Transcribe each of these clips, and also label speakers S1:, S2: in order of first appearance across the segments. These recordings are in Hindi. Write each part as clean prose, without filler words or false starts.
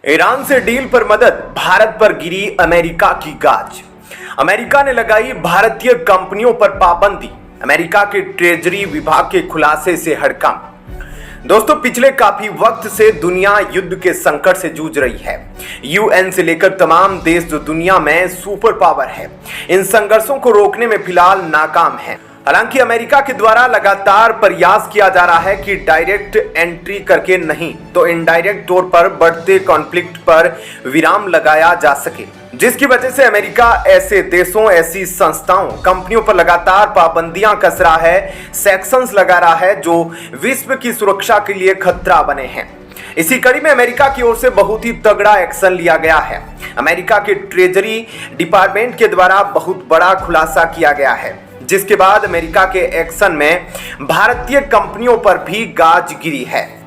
S1: ईरान से डील पर मदद, भारत पर गिरी अमेरिका की गाज। अमेरिका ने लगाई भारतीय कंपनियों पर पाबंदी, अमेरिका के ट्रेजरी विभाग के खुलासे से हड़कंप। दोस्तों, पिछले काफी वक्त से दुनिया युद्ध के संकट से जूझ रही है। यूएन से लेकर तमाम देश जो दुनिया में सुपर पावर है, इन संघर्षों को रोकने में फिलहाल नाकाम है। हालांकि अमेरिका के द्वारा लगातार प्रयास किया जा रहा है कि डायरेक्ट एंट्री करके नहीं तो इनडायरेक्ट तौर पर बढ़ते कॉन्फ्लिक्ट पर विराम लगाया जा सके, जिसकी वजह से अमेरिका ऐसे देशों, ऐसी संस्थाओं, कंपनियों पर लगातार पाबंदियां कस रहा है, सैंक्शंस लगा रहा है जो विश्व की सुरक्षा के लिए खतरा बने हैं। इसी कड़ी में अमेरिका की ओर से बहुत ही तगड़ा एक्शन लिया गया है। अमेरिका के ट्रेजरी डिपार्टमेंट के द्वारा बहुत बड़ा खुलासा किया गया है, जिसके बाद अमेरिका के एक्शन में भारतीय कंपनियों पर भी गाज गिरी है।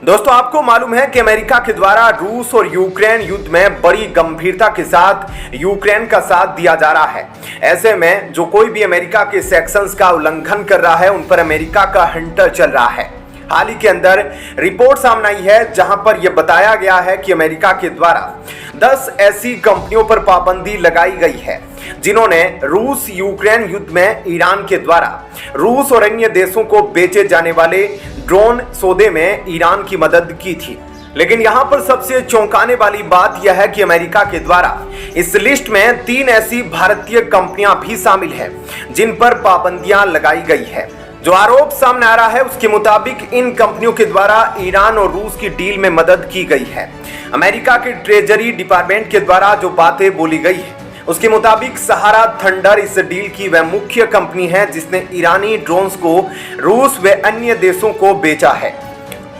S1: दोस्तों, आपको मालूम है कि अमेरिका के द्वारा रूस और यूक्रेन युद्ध में बड़ी गंभीरता के साथ यूक्रेन का साथ दिया जा रहा है। ऐसे में जो कोई भी अमेरिका के सैंक्शंस का उल्लंघन कर रहा है, उन पर अमेरिका का हंटर चल रहा है। हाल ही के अंदर रिपोर्ट सामने आई है जहां पर यह बताया गया है कि अमेरिका के द्वारा 10 ऐसी कंपनियों पर पाबंदी लगाई गई है जिन्होंने रूस यूक्रेन युद्ध में ईरान के द्वारा रूस और अन्य देशों को बेचे जाने वाले ड्रोन सौदे में ईरान की मदद की थी। लेकिन यहां पर सबसे चौंकाने वाली बात यह है कि अमेरिका के द्वारा इस लिस्ट में 3 ऐसी भारतीय कंपनियां भी शामिल हैं जिन पर पाबंदियां लगाई गई है। जो आरोप सामने आ रहा है उसके मुताबिक इन कंपनियों के द्वारा ईरान और रूस की डील में मदद की गई है। अमेरिका के ट्रेजरी डिपार्टमेंट के द्वारा जो बातें बोली गई है उसके मुताबिक सहारा थंडर इस डील की वह मुख्य कंपनी है जिसने ईरानी ड्रोन्स को रूस व अन्य देशों को बेचा है।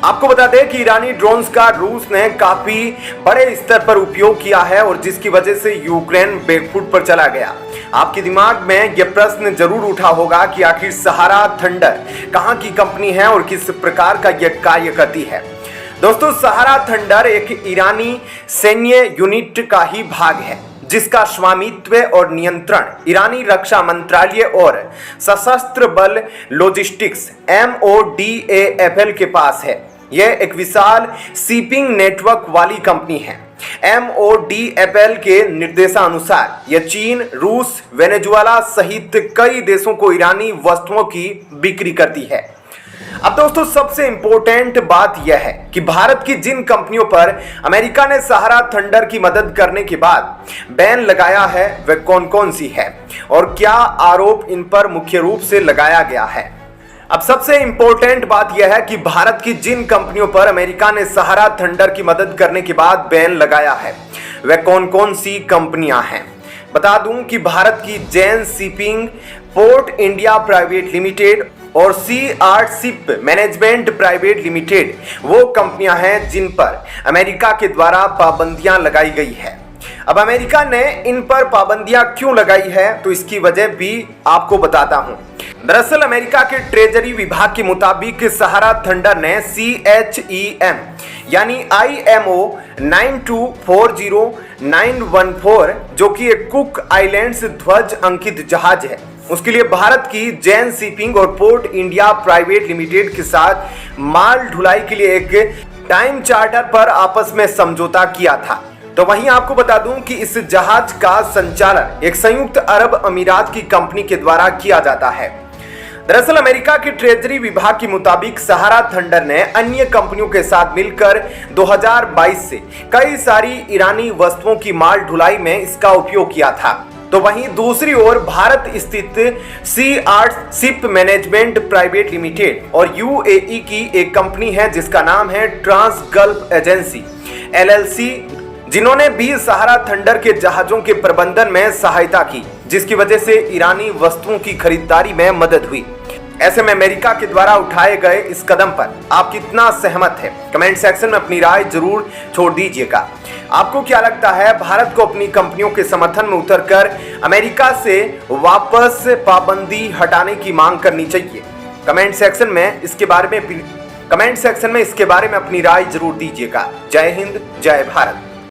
S1: आपको बता दें कि ईरानी ड्रोन्स का रूस ने काफी बड़े स्तर पर उपयोग किया है और जिसकी वजह से यूक्रेन बैकफुट पर चला गया। आपके दिमाग में यह प्रश्न जरूर उठा होगा कि आखिर सहारा थंडर कहां की कंपनी है और किस प्रकार का यह कार्य करती है। दोस्तों, सहारा थंडर एक ईरानी सैन्य यूनिट का ही भाग है जिसका स्वामित्व और नियंत्रण ईरानी रक्षा मंत्रालय और सशस्त्र बल लॉजिस्टिक्स MODAFL के पास है। यह एक विशाल शिपिंग नेटवर्क वाली कंपनी है। MODAFL के निर्देशानुसार यह चीन, रूस, वेनेजुएला सहित कई देशों को ईरानी वस्तुओं की बिक्री करती है। अब दोस्तों, सबसे इंपॉर्टेंट बात यह है कि भारत की जिन कंपनियों पर अमेरिका ने सहारा थंडर की मदद करने के बाद बैन लगाया है वह कौन कौन सी है और क्या आरोप इन पर मुख्य रूप से लगाया गया है। अब सबसे इंपॉर्टेंट बात यह है कि भारत की जिन कंपनियों पर अमेरिका ने सहारा थंडर की मदद करने के बाद बैन लगाया है वह कौन कौन सी कंपनियां हैं। बता दूं कि भारत की Jain shipping, port India private limited और C-ART ship management private limited वो कंपनियां हैं जिन पर अमेरिका के द्वारा पाबंदियां लगाई गई है। अब अमेरिका ने इन पर पाबंदियां क्यों लगाई है तो इसकी वजह भी आपको बताता हूं। दरअसल अमेरिका के ट्रेजरी विभाग के मुताबिक सहारा थंडर ने CHEM यानी IMO 9240914 जो कि एक कुक आइलैंड्स ध्वज अंकित जहाज है, उसके लिए भारत की जैन शिपिंग और पोर्ट इंडिया प्राइवेट लिमिटेड के साथ माल ढुलाई के लिए एक टाइम चार्टर पर आपस में समझौता किया था। तो वहीं आपको बता दूं कि इस जहाज का संचालन एक संयुक्त अरब अमीरात की कंपनी के द्वारा किया जाता है। दरअसल अमेरिका के ट्रेजरी विभाग के मुताबिक सहारा थंडर ने अन्य कंपनियों के साथ मिलकर 2022 से कई सारी ईरानी वस्तुओं की माल ढुलाई में इसका उपयोग किया था। तो वहीं दूसरी ओर भारत स्थित C-ART ship management private limited और UAE की एक कंपनी है जिसका नाम है ट्रांस गल्फ एजेंसी LLC, जिन्होंने भी सहारा थंडर के जहाजों के प्रबंधन में सहायता की, जिसकी वजह से ईरानी वस्तुओं की खरीदारी में मदद हुई। ऐसे में अमेरिका के द्वारा उठाए गए इस कदम पर आप कितना सहमत है, कमेंट सेक्शन में अपनी राय जरूर छोड़ दीजिएगा। आपको क्या लगता है, भारत को अपनी कंपनियों के समर्थन में उतरकर अमेरिका से वापस पाबंदी हटाने की मांग करनी चाहिए? कमेंट सेक्शन में इसके बारे में अपनी राय जरूर दीजिएगा। जय हिंद, जय भारत।